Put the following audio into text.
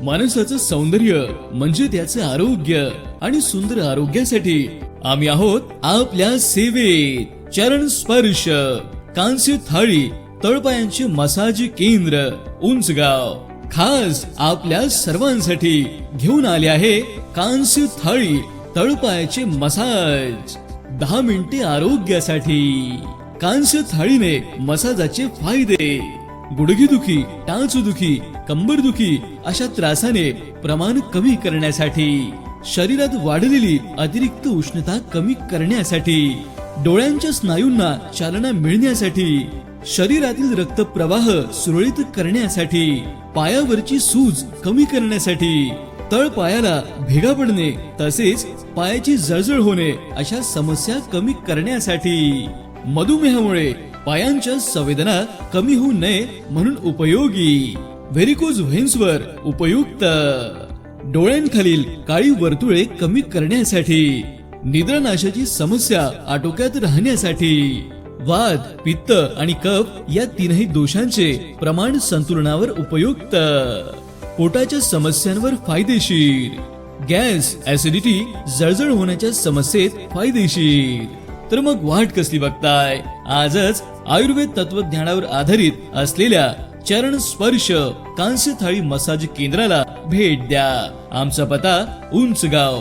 माणसाचं सौंदर्य म्हणजे त्याचं आरोग्य आणि सुंदर आरोग्यासाठी आम्ही आहोत आपल्या सेवेत। चरण स्पर्श कांस्य थाळी तळपायांचे मसाज केंद्र उंचगाव खास आपल्या सर्वांसाठी घेऊन आले आहे कांस्य थाळी तळपायाचे मसाज। 10 मिनिटे आरोग्यासाठी। कांस्य थाळीने मसाजाचे फायदे। गुडघेदुखी, टाचदुखी, कंबरदुखी अशा त्रासाने प्रमाण कमी करण्यासाठी, शरीरात वाढलेली अतिरिक्त उष्णता कमी करण्यासाठी, डोळ्यांच्या स्नायूंना चालना मिळण्यासाठी, शरीरातील रक्तप्रवाह सुरळीत करण्यासाठी, पायावरची सूज कमी करण्यासाठी, तळपायाला भेगा पडणे तसेच पायाची जळजळ होणे अशा समस्या कमी करण्यासाठी, मधुमेहामुळे पायांच्या संवेदना कमी होऊ नये म्हणून उपयोगी, व्हेरिकोज व्हेन्सवर उपयुक्त, डोळ्यांखालील काळी वर्तुळे कमी करण्यासाठी, निद्रानाशाची समस्या आटोक्यात राहण्यासाठी, वात, पित्त आणि कफ या तीनही दोषांचे प्रमाण संतुलनावर उपयुक्त, पोटाच्या समस्यांवर फायदेशीर, गॅस, ऍसिडिटी, जळजळ होण्याच्या समस्येत फायदेशीर। तर मग वाट कसली बघताय? आजच आयुर्वेद तत्वज्ञानावर आधारित असलेल्या चरण स्पर्श कांस्य थाळी मसाज केंद्राला भेट द्या। आमचा पत्ता उंचगाव।